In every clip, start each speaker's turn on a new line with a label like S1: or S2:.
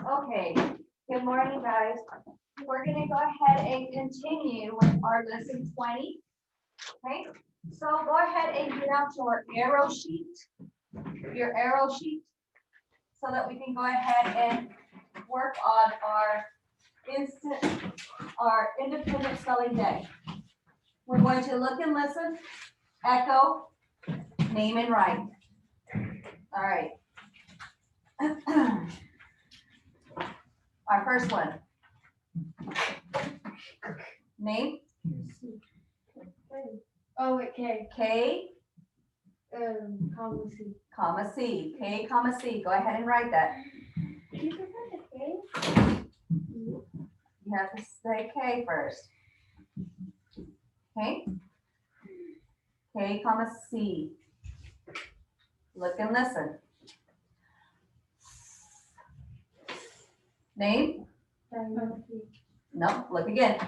S1: Okay, good morning, guys. We're gonna go ahead and continue with our lesson 20. Okay, so go ahead and get out your arrow sheet, so that we can go ahead and work on our independent spelling day. We're going to look and listen, echo, name and write. All right. Our first one. Name,
S2: Oh, wait, K.
S1: K,
S2: Comma C.
S1: comma C, K, comma C. Go ahead and write that.
S2: Did you forget the K?
S1: You have to say K first. Okay? K, comma C. Look and listen. Name? No, look again.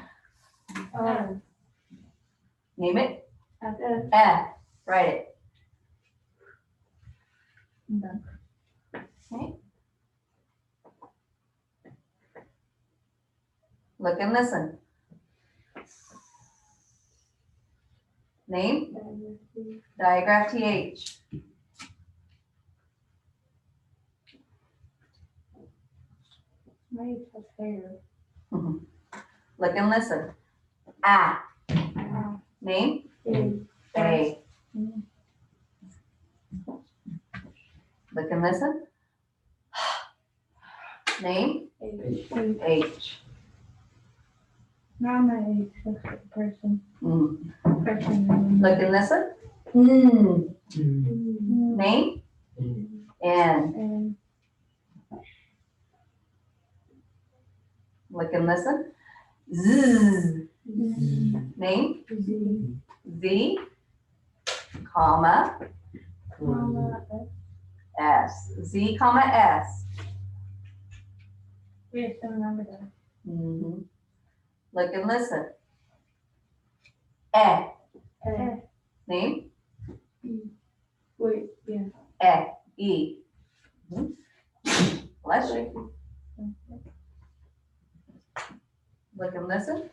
S1: Name it. F. Write it. Okay? Look and listen. Name? Diagraph TH. Look and listen. A. Name? A. Look and listen. Name? H.
S2: Not my age, that's the person.
S1: Mm. Look and listen. Mm. Name? N.
S2: And
S1: Look and listen. Z. Name? Z, comma, S. Z, comma, S.
S2: we have to remember that.
S1: Mhm. Look and listen. E. Name?
S2: Wait, yeah.
S1: E. Bless you. Look and listen.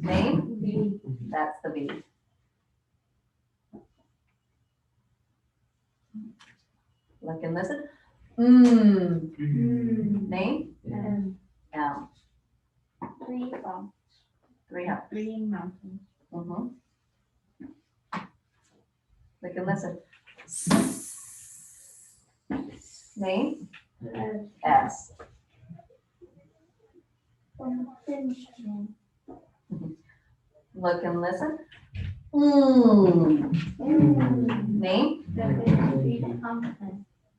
S1: Name?
S2: B.
S1: That's the B. Look and listen. Name?
S2: And
S1: M.
S2: three mountains.
S1: Green mountains. Look and listen. Name? S. Look and listen. Name?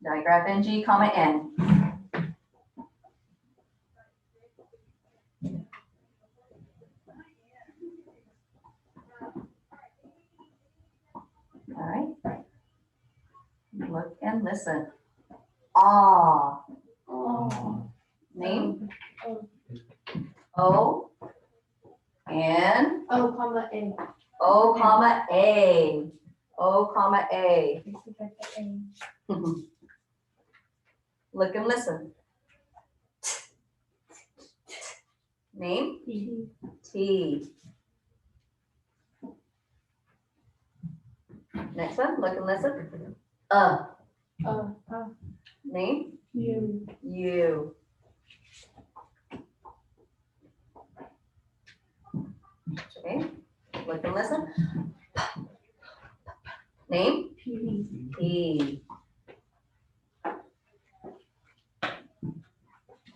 S1: Diagraph NG, comma N. All right. Look and listen. Ah. Name? O. And
S2: Oh, comma A.
S1: O, comma A. O, comma A. Look and listen. Name? T. Next one, look and listen. Name?
S2: U.
S1: U. Okay, look and listen. Name? P.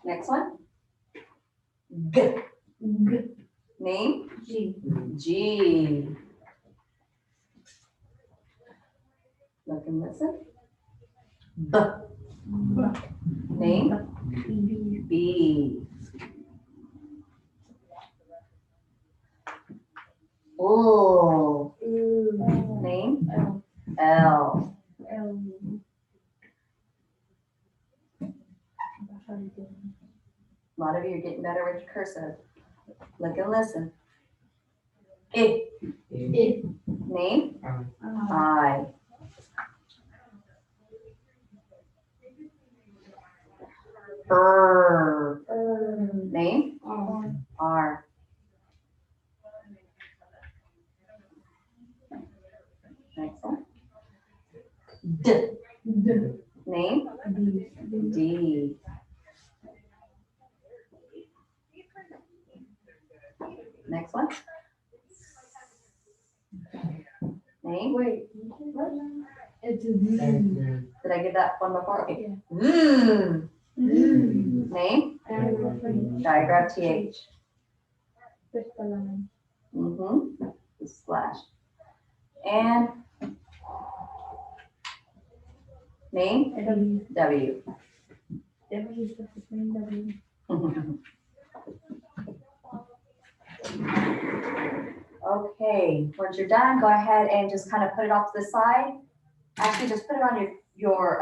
S1: Next one. G. Name?
S2: G.
S1: G. Look and listen. B. Name? B. O. Name? L. A lot of you are getting better with your cursive. Look and listen. I. Name? I. Name? R. Next one. D. Name? D. Next one. Name?
S2: Wait. It's a Z.
S1: Did I get that one before? Okay. Name? Diagraph TH. Slash. And name? W. Okay, once you're done, go ahead and just kind of put it off to the side. Actually, just put it on your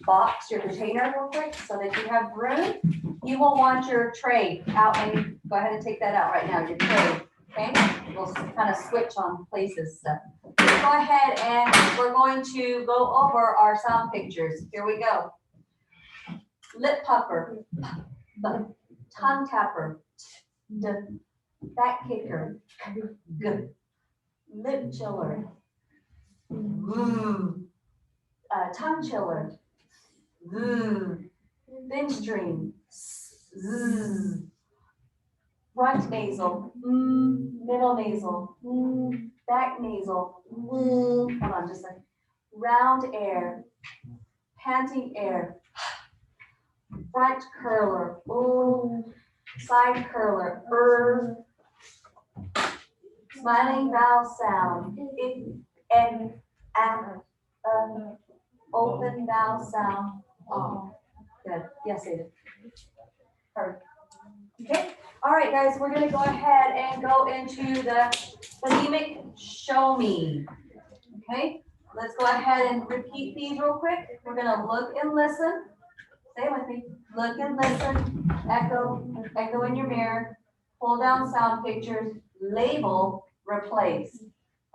S1: box, your container real quick, so that you have room. You will want your tray out, and go ahead and take that out right now, your tray, okay? We'll kind of switch on places stuff. Go ahead and we're going to go over our sound pictures. Here we go. Lip puffer, tongue tapper, back kicker, lip chiller, tongue chiller, thin stream, front nasal, middle nasal, back nasal, hold on just a second, round air, panting air, front curler, side curler, smiling vowel sound, and open vowel sound. Oh, good. Yes, Ada. Perfect. Okay. All right, guys, we're gonna go ahead and go into the phonemic show me. Okay. Let's go ahead and repeat these real quick. We're gonna look and listen. Stay with me. Look and listen. Echo in your mirror. Pull down sound pictures. Label, replace.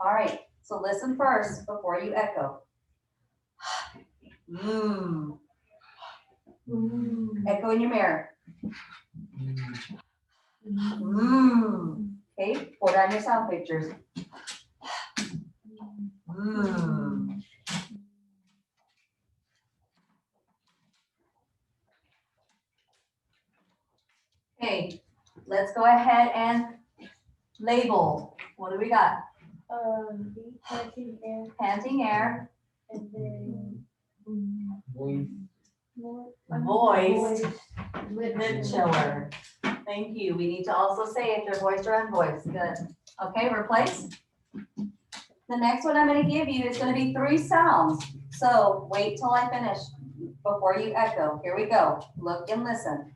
S1: All right. So listen first before you echo. Echo in your mirror. Okay, pull down your sound pictures. Okay, let's go ahead and label. What do we got?
S2: Panting air,
S1: Panting air.
S2: and then
S1: Voiced. Lip chiller. Thank you. We need to also say if they're voiced or unvoiced. Good. Okay, replace. The next one I'm going to give you is going to be 3 sounds. So wait till I finish before you echo. Here we go. Look and listen.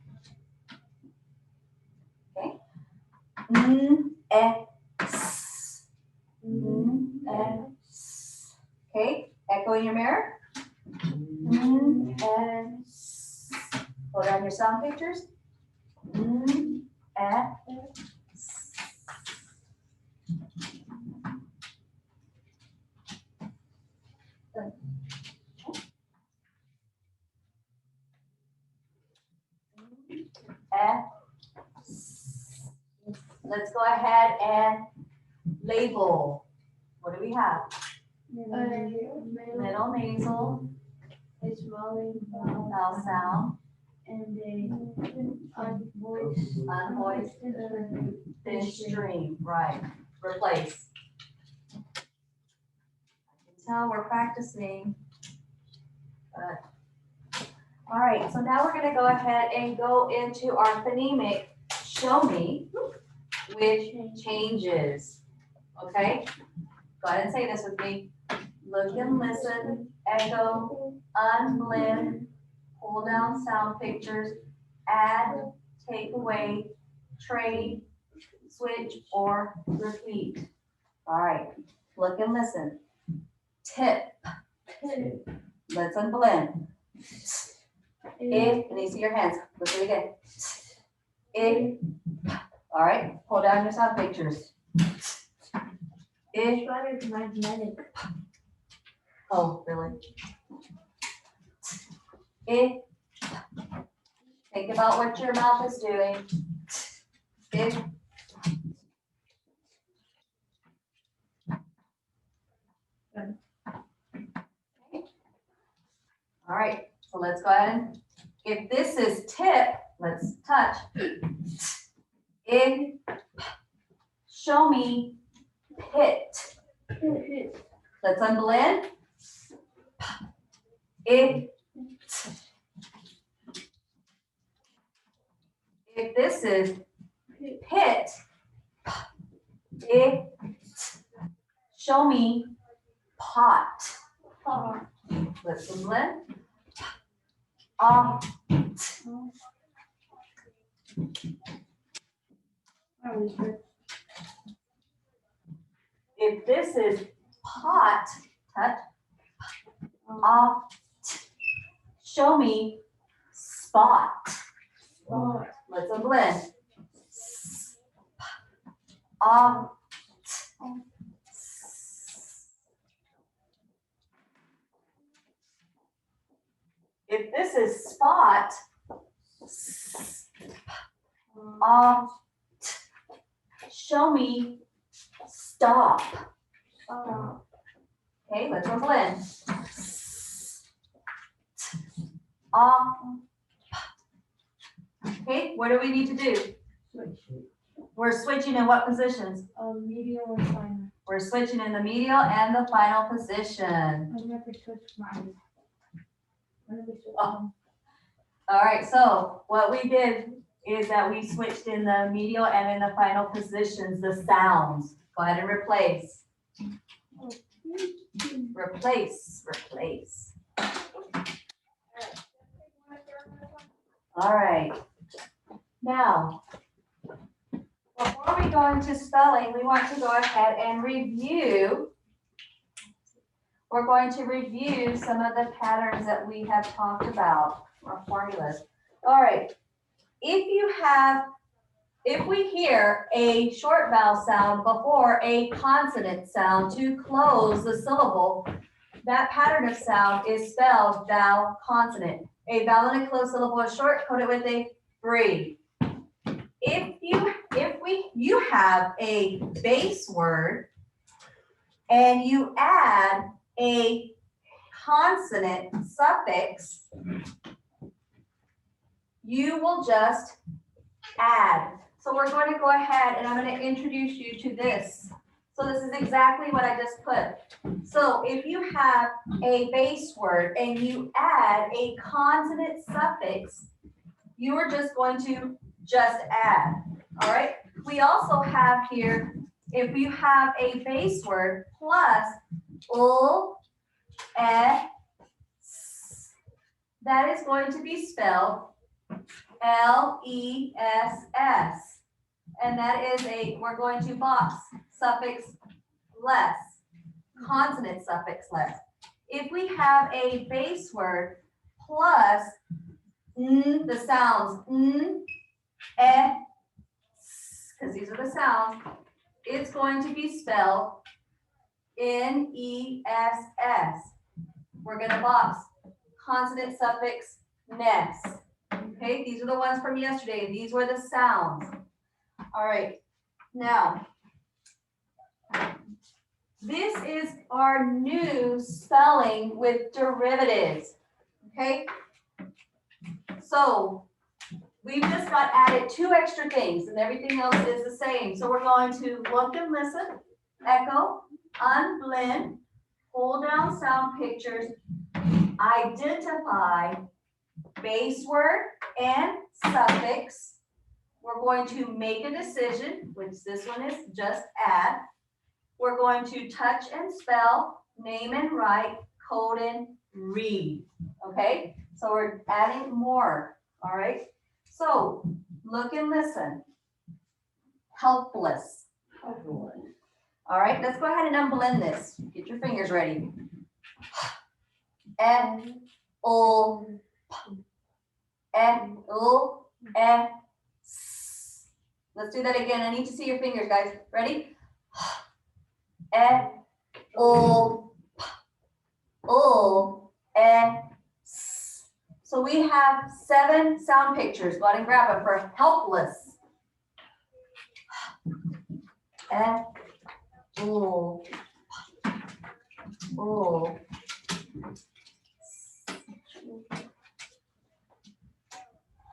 S1: Okay. S. S. Okay. Echo in your mirror. S. Hold on your sound pictures. S. F. Let's go ahead and label. What do we have? Middle nasal,
S2: a smiling
S1: vowel sound,
S2: and a
S1: unvoiced, thin stream. Right. Replace. I can tell we're practicing. All right, so now we're going to go ahead and go into our phonemic show me, which changes. Okay? Go ahead and say this with me. Look and listen, echo, unblend, pull down sound pictures, add, take away, trade, switch, or repeat. All right, look and listen. Tip. Let's unblend. If, and you see your hands. Let's do it again. If. All right, pull down your sound pictures. If.
S2: magnetic.
S1: Oh, really? If. Think about what your mouth is doing. If All right, so let's go ahead and, if this is tip, let's touch. In, show me, pit. Let's unblend. If this is pit, if, show me, pot. Let's unblend. If this is pot, touch. Show me, spot. Let's unblend. If this is spot, show me, stop. Okay, let's unblend. Okay, what do we need to do? We're switching in what positions?
S2: Medial and final.
S1: We're switching in the medial and the final position.
S2: I never switched mine.
S1: All right, so what we did is that we switched in the medial and in the final positions, the sounds. Go ahead and replace. Replace, replace. All right. Now, before we go into spelling, we want to go ahead and review. We're going to review some of the patterns that we have talked about, or formulas. All right. If we hear a short vowel sound before a consonant sound to close the syllable, that pattern of sound is spelled vowel consonant. A vowel in a closed syllable is short, coded with a free. If you have a base word and you add a consonant suffix, you will just add. So we're going to go ahead and I'm going to introduce you to this. So this is exactly what I just put. So if you have a base word and you add a consonant suffix, you are just going to just add. All right. We also have here, if you have a base word plus s, that is going to be spelled L-E-S-S. And that is we're going to box suffix less, consonant suffix less. If we have a base word plus the sounds because these are the sounds, it's going to be spelled N-E-S-S. We're going to box consonant suffix ness. Okay, these are the ones from yesterday. These were the sounds. All right, now, this is our new spelling with derivatives. Okay, so we've just got added 2 extra things and everything else is the same. So we're going to look and listen, echo, unblend, pull down sound pictures, identify base word and suffix. We're going to make a decision, which this one is just add. We're going to touch and spell, name and write, code and read. Okay, so we're adding more. All right, so look and listen. Helpless. All right, let's go ahead and unblend this. Get your fingers ready. Let's do that again. I need to see your fingers, guys. Ready? So we have 7 sound pictures. Go ahead and grab them for helpless. F, O, O.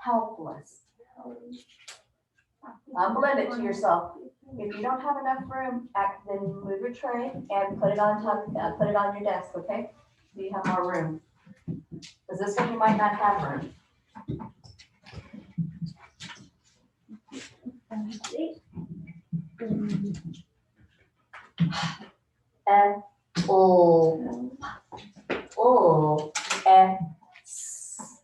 S1: Helpless. Blend it to yourself. If you don't have enough room, then move your tray and put it on top, put it on your desk, okay? So you have more room. Because this one you might not have room. F, O, O, F, S.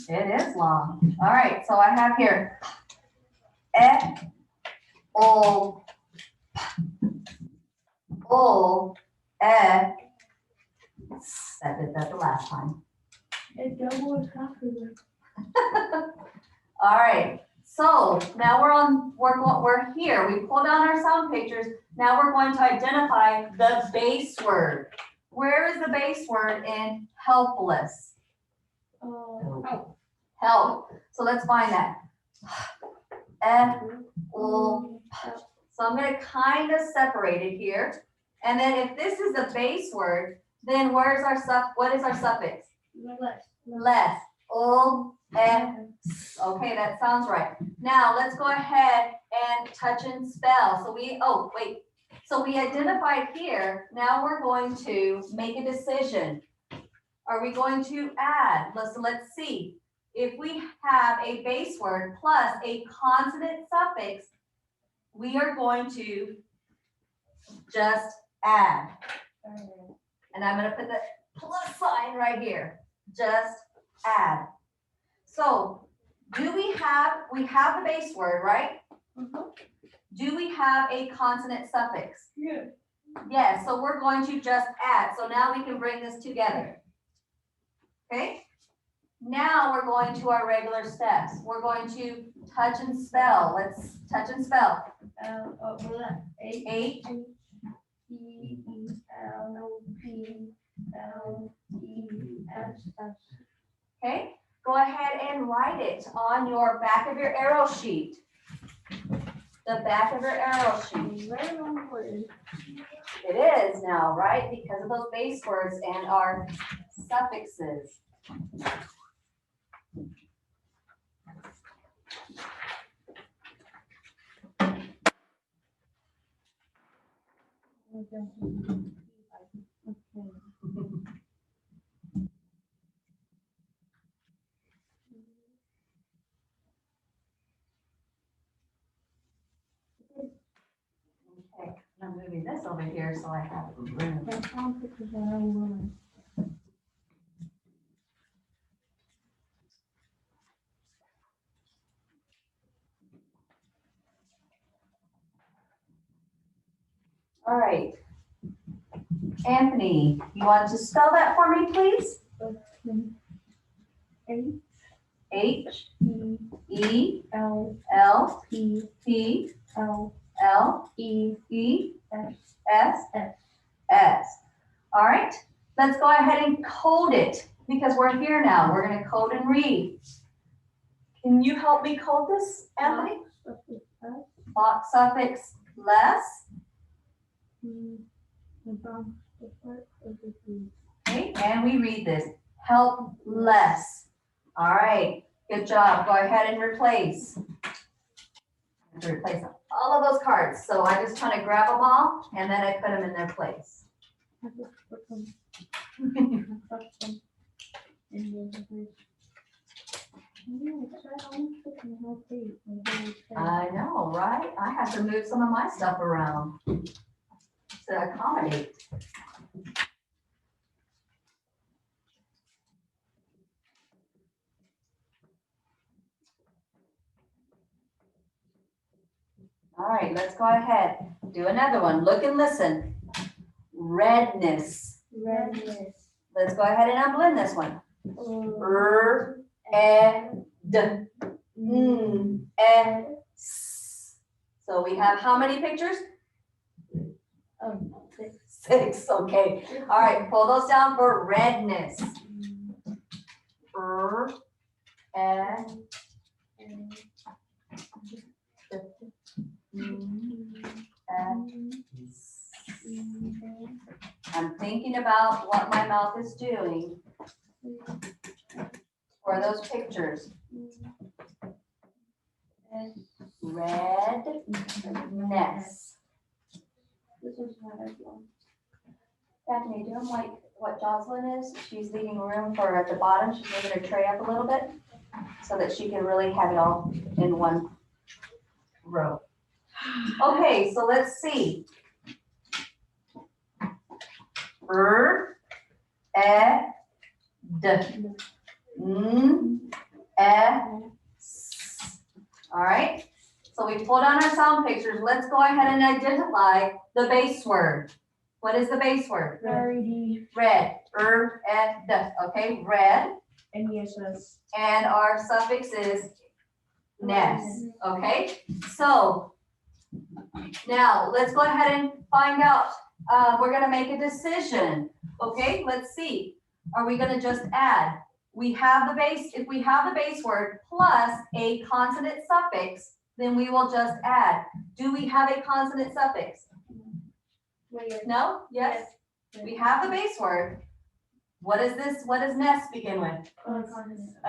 S1: It is long. All right, so I have here F, O, O, F. That did that the last time.
S2: It double is popular.
S1: All right, so now we're here. We pulled down our sound pictures. Now we're going to identify the base word. Where is the base word in helpless? Help. So let's find that. F, O. So I'm going to kind of separate it here. And then if this is the base word, then what is our suffix? Less. O, F. Okay, that sounds right. Now let's go ahead and touch and spell. So we identified here. Now we're going to make a decision. Are we going to add? Let's see. If we have a base word plus a consonant suffix, we are going to just add. And I'm going to put the plus sign right here. Just add. So we have the base word, right? Do we have a consonant suffix?
S2: Yeah.
S1: Yes, so we're going to just add. So now we can bring this together. Okay? Now we're going to our regular steps. We're going to touch and spell. Let's touch and spell. H, okay? Go ahead and write it on your back of your arrow sheet. The back of your arrow sheet. It is now, right? Because of those base words and our suffixes. Okay, I'm moving this over here so I have room. All right. Anthony, you want to spell that for me, please? H, E, L, P, L, E, S, S. All right, let's go ahead and code it because we're here now. We're going to code and read. Can you help me code this, Anthony? Box suffix less. Okay, and we read this. Help less. All right, good job. Go ahead and replace. Replace all of those cards. So I just kind of grab them all and then I put them in their place. I know, right? I have to move some of my stuff around to accommodate. All right, let's go ahead. Do another one. Look and listen. Redness. Let's go ahead and unblend this one. So we have how many pictures? 6, okay. All right, pull those down for redness. I'm thinking about what my mouth is doing for those pictures. Redness.
S2: This is what I want.
S1: Anthony, do them like what Jocelyn is. She's leaving room for at the bottom. She's moving her tray up a little bit so that she can really have it all in one row. Okay, so let's see. All right, so we pulled on our sound pictures. Let's go ahead and identify the base word. What is the base word?
S2: R-E-D.
S1: Red. Okay, red.
S2: N-E-S-S.
S1: And our suffix is ness. Okay, so now let's go ahead and find out. We're gonna make a decision. Okay, let's see. Are we gonna just add? We have the base, if we have the base word plus a consonant suffix, then we will just add. Do we have a consonant suffix? No? Yes? We have the base word. What is this? What does nest begin with? A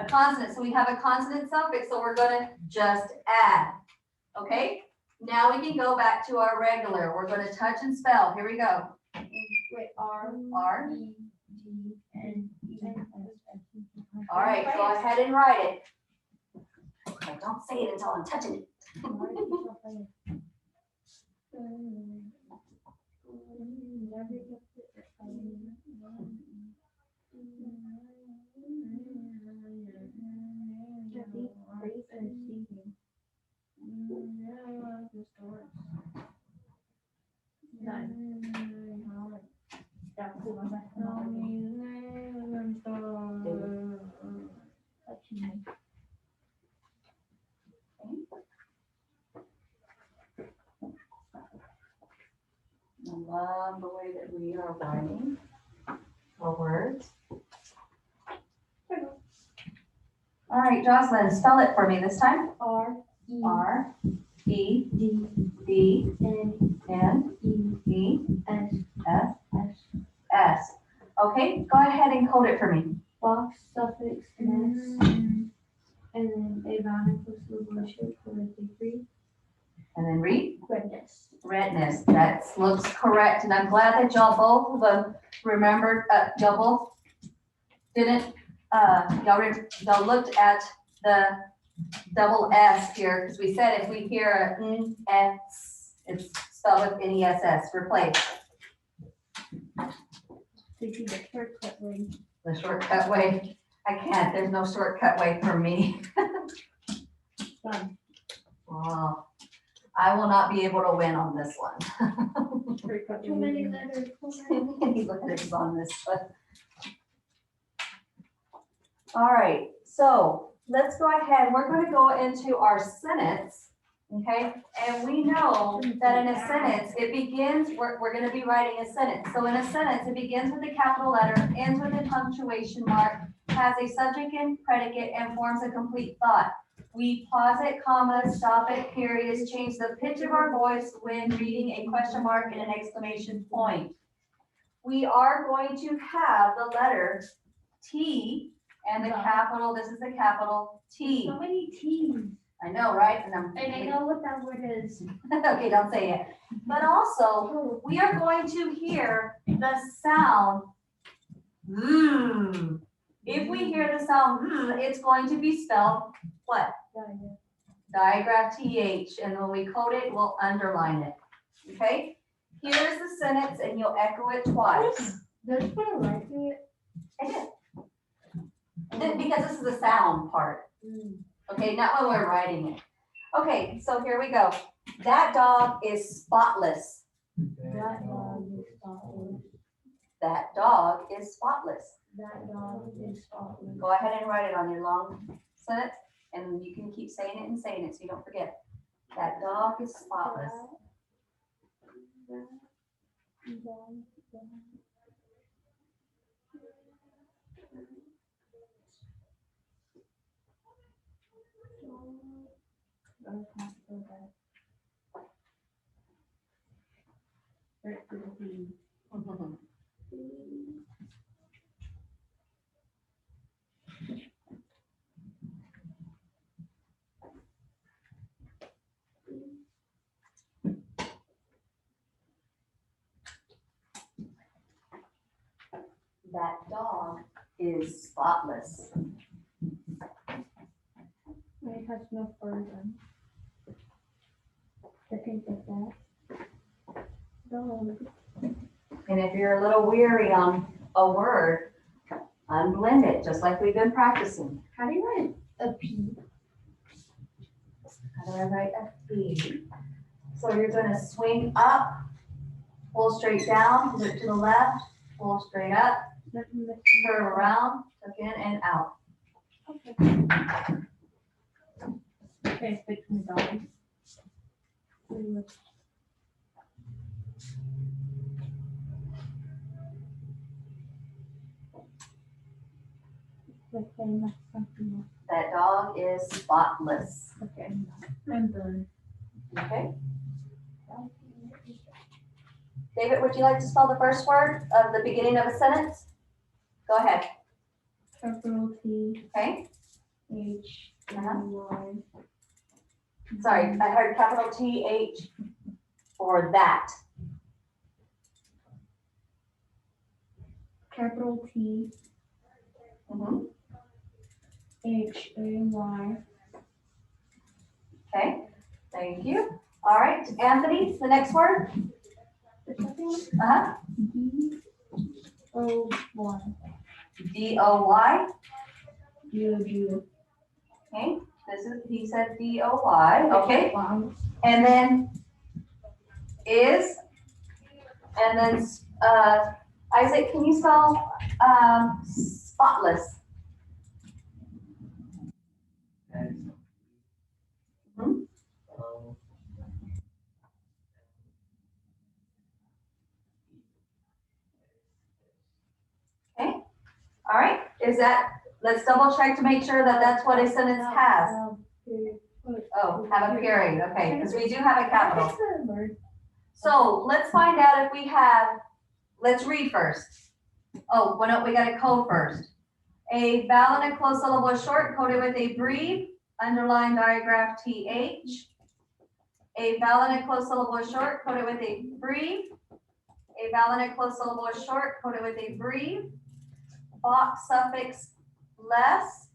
S1: consonant. So we have a consonant suffix, so we're gonna just add. Okay? Now we can go back to our regular. We're gonna touch and spell. Here we go.
S2: Wait, R.
S1: R.
S2: E, D, N, E, S.
S1: All right, go ahead and write it. Okay, don't say it until I'm touching it. I love the way that we are writing our words. All right, Jocelyn, spell it for me this time.
S2: R, E,
S1: R, E,
S2: D,
S1: D,
S2: N,
S1: N,
S2: E,
S1: E,
S2: S,
S1: F,
S2: S.
S1: S. Okay, go ahead and code it for me.
S2: Box, suffix, ness, and then a vowel plus the word shape for the degree.
S1: And then read.
S2: Redness.
S1: Redness, that looks correct, and I'm glad that y'all both of them remembered, y'all both didn't, y'all looked at the double S here, because we said if we hear a S, it's spelled with N-E-S-S, replace.
S2: Did you the shortcut way?
S1: The shortcut way, I can't, there's no shortcut way for me.
S2: Done.
S1: Wow, I will not be able to win on this one.
S2: Shortcut
S3: Too
S2: way.
S3: many letters.
S1: Any letters on this one. All right, so let's go ahead. We're going to go into our sentence, okay? And we know that in a sentence, it begins, we're going to be writing a sentence. So in a sentence, it begins with a capital letter, ends with a punctuation mark, has a subject and predicate, and forms a complete thought. We pause at commas, stop at periods, change the pitch of our voice when reading a question mark and an exclamation point. We are going to have the letter T and the capital, this is the capital T.
S3: So many T's.
S1: I know, right? And
S3: And I know what that word is.
S1: okay, don't say it. But also, we are going to hear the sound If we hear the sound it's going to be spelled what? Digraph TH, and when we code it, we'll underline it. Okay? Here's the sentence, and you'll echo it twice.
S3: Does it put a light to it?
S1: I did. Because this is the sound part. Okay, not when we're writing it. Okay, so here we go. That dog is spotless.
S2: That dog is spotless.
S1: That dog is spotless.
S2: That dog is spotless.
S1: Go ahead and write it on your long sentence, and you can keep saying it and saying it so you don't forget. That dog is spotless. That dog is spotless.
S2: It has no fur then. I think of that. Dog.
S1: And if you're a little weary on a word, unblend it, just like we've been practicing.
S3: How do you write a P?
S1: How do I write a P? So you're gonna swing up, pull straight down, look to the left, pull straight up, curve around, tuck in and out.
S2: Okay, fix my dog. Something
S1: That dog is spotless.
S2: else. Okay. I'm done.
S1: Okay? David, would you like to spell the first word of the beginning of a sentence? Go ahead.
S2: Capital T
S1: Okay?
S2: H
S1: Uh-huh.
S2: Y.
S1: Sorry, I heard capital TH for that.
S2: Capital T
S1: Mhm.
S2: H A Y.
S1: Okay, thank you. All right, Anthony, the next word?
S2: The second one,
S1: Uh-huh.
S2: D-O-Y.
S1: D-O-Y.
S2: D-O-G.
S1: Okay, this is, he said D-O-Y, okay.
S2: Wow.
S1: And then is, and then, Isaac, can you spell, spotless? Mhm. All right, is that, let's double check to make sure that that's what a sentence has. Oh, have a period, okay, because we do have a capital.
S3: What's the word?
S1: So let's find out if we have, let's read first. Oh, well, no, we got a code first. A vowel and a closed syllable is short, coded with a brief, underline diagraph TH. A vowel and a closed syllable is short, coded with a brief. A vowel and a closed syllable is short, coded with a brief. Box suffix less.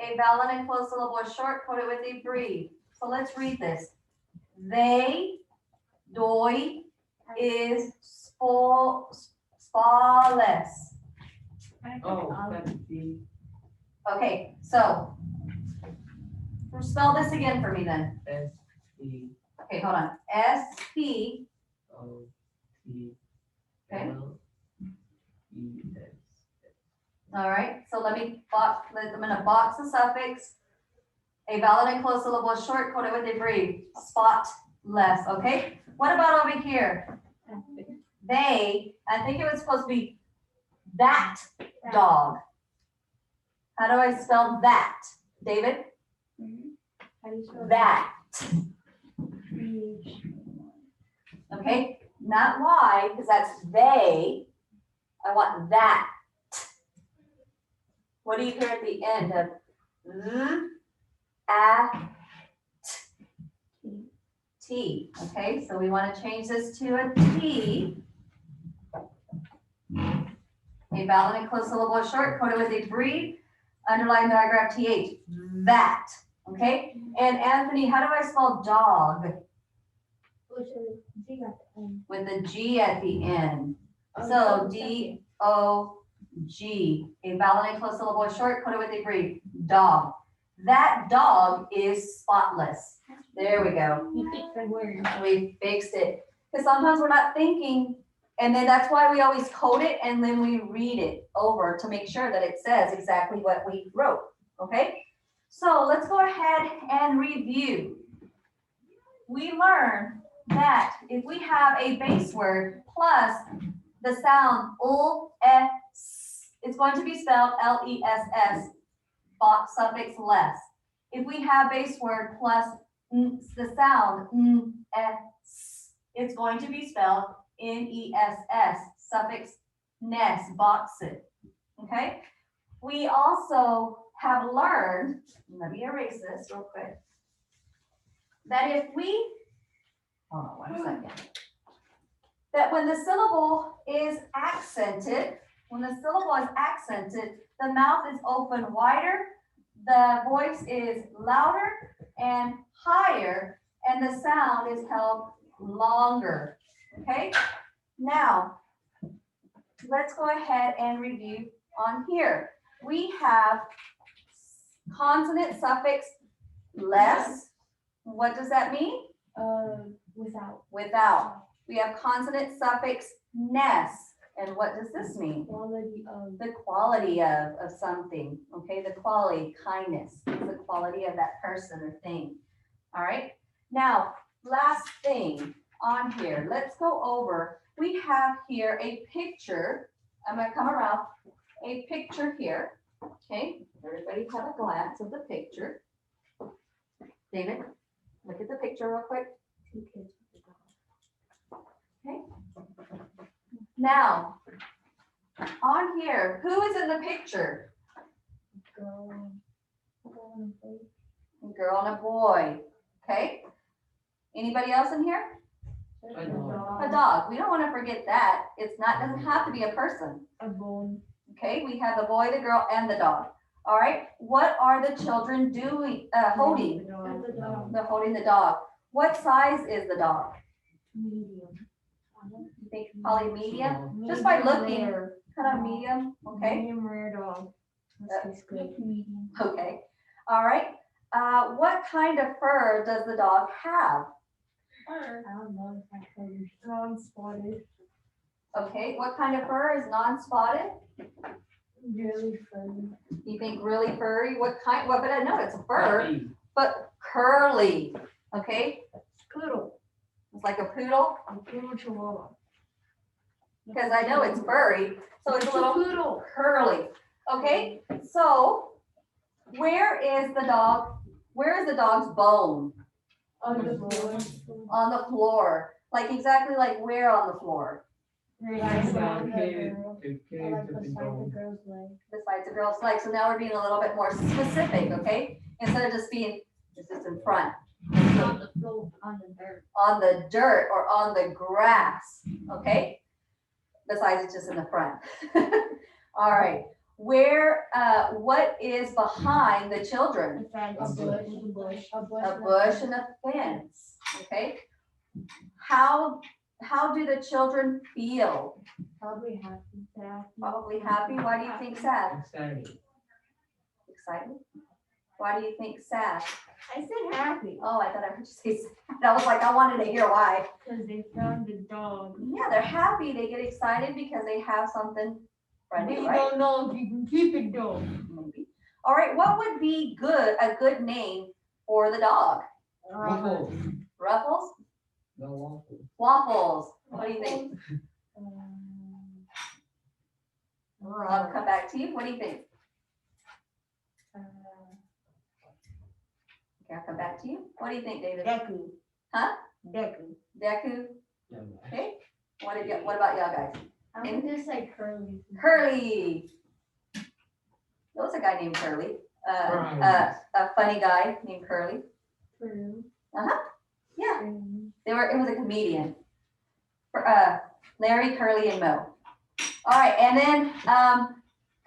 S1: A vowel and a closed syllable is short, coded with a brief. So let's read this. They, doi, is spotless.
S4: Oh, that's the,
S1: Okay, so spell this again for me then.
S4: S-P-O-T.
S1: Okay, hold on. S-P, okay.
S4: L-E-S.
S1: All right, so let me box, I'm gonna box the suffix. A vowel and a closed syllable is short, coded with a brief. Spotless, okay? What about over here? They, I think it was supposed to be that dog. How do I spell that? David?
S2: How do you spell
S1: That,
S2: T-H.
S1: okay? Not Y, because that's they. I want that. What do you hear at the end of T? Okay, so we want to change this to a T. A vowel and a closed syllable is short, coded with a brief, underline diagraph TH. That, okay? And Anthony, how do I spell dog?
S3: Which is G at the end.
S1: With a G at the end.
S3: Oh,
S1: So
S3: the second.
S1: D-O-G. A vowel and a closed syllable is short, coded with a brief. Dog. That dog is spotless. There we go.
S2: You fix the word.
S1: We fixed it. Because sometimes we're not thinking, and then that's why we always code it and then we read it over to make sure that it says exactly what we wrote. Okay? So let's go ahead and review. We learned that if we have a base word plus the sound s, it's going to be spelled less, box suffix less. If we have base word plus the sound s, it's going to be spelled ness, suffix ness, box it. Okay? We also have learned, let me erase this real quick, that if we, hold on 1 second, that when the syllable is accented, the mouth is open wider, the voice is louder and higher, and the sound is held longer. Okay? Now, let's go ahead and review on here. We have consonant suffix less. What does that mean?
S2: Without.
S1: Without. We have consonant suffix ness. And what does this mean?
S2: Quality of.
S1: The quality of something. Okay, the quality, kindness, the quality of that person or thing. All right. Now, last thing on here, let's go over. We have here a picture. I'm going to come around. A picture here. Okay, everybody have a glance of the picture. David, look at the picture real quick. Okay. Now, on here, who is in the picture?
S2: Girl.
S1: A girl and a boy. Okay. Anybody else in here?
S4: A dog.
S1: A dog. We don't want to forget that. It's not, doesn't have to be a person.
S2: A bone.
S1: Okay, we have the boy, the girl, and the dog. All right, what are the children doing, holding?
S2: The dog.
S1: They're holding the dog. What size is the dog?
S2: Medium.
S1: You think probably medium? Just by looking,
S2: Rare.
S1: kind of medium, okay?
S2: Medium rare dog.
S1: That's
S2: good. Medium.
S1: Okay, all right. What kind of fur does the dog have?
S2: I don't know if I heard non-spotted.
S1: Okay, what kind of fur is non-spotted?
S2: Really fun.
S1: You think really furry? What kind, what, but I know it's a fur,
S4: Puppy.
S1: but curly, okay?
S2: Poodle.
S1: It's like a poodle,
S2: A poodle chihuahua.
S1: because I know it's furry, so it's a little
S2: poodle.
S1: curly. Okay, so where is the dog's bone?
S2: On the floor.
S1: On the floor. Like exactly like where on the floor?
S2: Right
S4: The kid,
S2: girl.
S4: the kid,
S2: Or like
S4: the
S2: beside the
S4: dog.
S2: girl's leg.
S1: Besides the girl's leg. So now we're being a little bit more specific, okay? Instead of just being, it's just in front.
S2: On the floor, on the dirt.
S1: On the dirt or on the grass, okay? Besides it's just in the front. All right, where, what is behind the children?
S2: Beside
S4: A
S2: the bush. A bush.
S1: A bush and a fence, okay? How do the children feel?
S2: Probably happy. Sad.
S1: Probably happy. Why do you think sad?
S4: Excited.
S1: Excited? Why do you think sad?
S2: I said happy.
S1: Oh, I thought I heard you say sad. I was like, I wanted to hear why.
S2: Because they found the dog.
S1: Yeah, they're happy. They get excited because they have something brand
S2: We
S1: new, right?
S2: don't know if you can keep it though.
S1: Maybe. All right, what would be a good name for the dog?
S4: Waffles.
S1: Ruffles?
S4: The waffles.
S1: Waffles. What do you think? I'll come back to you. What do you think? Okay, I'll come back to you. What do you think, David?
S2: Deku.
S1: Huh?
S2: Deku.
S1: Deku?
S4: Yeah.
S1: Okay. What about y'all guys?
S2: I'm gonna say curly.
S1: Curly. There was a guy named Curly.
S4: Right.
S1: A funny guy named Curly.
S2: True.
S1: Yeah,
S2: True.
S1: it was a comedian. Larry, Curly, and Moe. All right, and then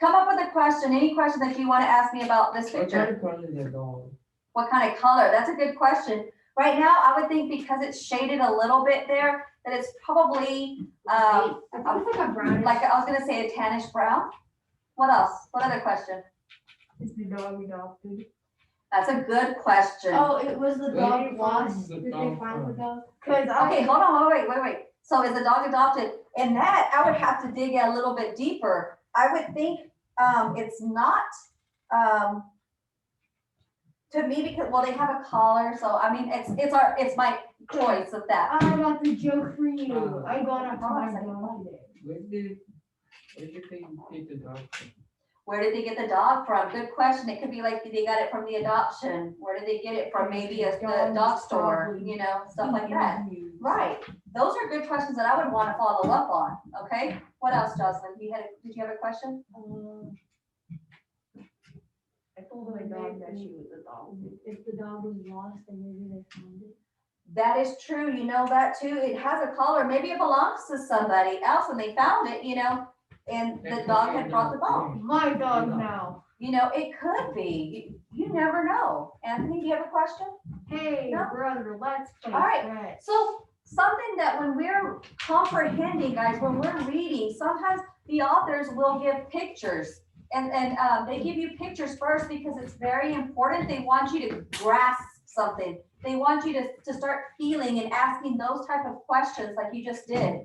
S1: come up with a question, any question that you want to ask me about this
S4: What
S1: picture.
S4: kind of color is the dog?
S1: What kind of color? That's a good question. Right now, I would think because it's shaded a little bit there, that it's probably
S2: I think it's like a brown.
S1: like I was gonna say a tannish brown. What else? What other question?
S2: Is the dog adopted?
S1: That's a good question.
S2: Oh, it was the
S4: Where
S2: dog
S4: did you
S2: lost.
S4: find the
S2: Did they
S4: dog
S2: find the
S4: from?
S2: dog? Cause
S1: Okay, hold on, wait. So is the dog adopted? In that, I would have to dig a little bit deeper. I would think it's not To me, because, well, they have a collar, so I mean, it's my choice of that.
S3: I got the joke for you. I got a
S1: Hold on a
S3: hot
S1: second.
S3: dog today.
S4: Where did they get the dog from?
S1: Where did they get the dog from? Good question. It could be like they got it from the adoption. Where did they get it from? Maybe the dog store, you know, stuff like that. Right. Those are good questions that I would want to follow up on. Okay. What else, Jocelyn? Did you have a question?
S2: I told my dog that she was a dog. If the dog was lost, then maybe they found it.
S1: That is true. You know that too. It has a collar. Maybe it belongs to somebody else and they found it, you know, and the dog had brought the bone.
S3: My dog now.
S1: You know, it could be. You never know. Anthony, do you have a question?
S3: Hey,
S1: No.
S3: brother, let's play
S1: All right.
S3: Fred.
S1: So something that when we're comprehending, guys, when we're reading, sometimes the authors will give pictures. And they give you pictures first because it's very important. They want you to grasp something. They want you to start feeling and asking those type of questions like you just did.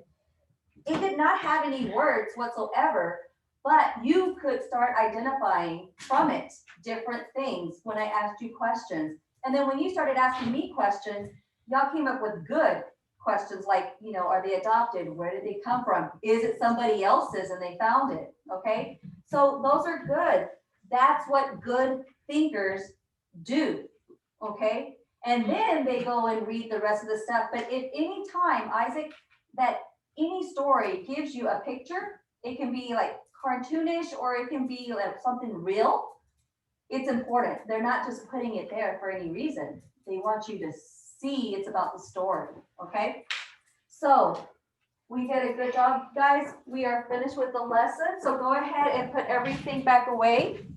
S1: It did not have any words whatsoever, but you could start identifying from it different things when I asked you questions. And then when you started asking me questions, y'all came up with good questions like, you know, are they adopted? Where did they come from? Is it somebody else's and they found it? Okay. So those are good. That's what good thinkers do. Okay. And then they go and read the rest of the stuff. But if any time, Isaac, that any story gives you a picture, it can be like cartoonish or it can be like something real. It's important. They're not just putting it there for any reason. They want you to see it's about the story. Okay. So we did a good job, guys. We are finished with the lesson. So go ahead and put everything back away.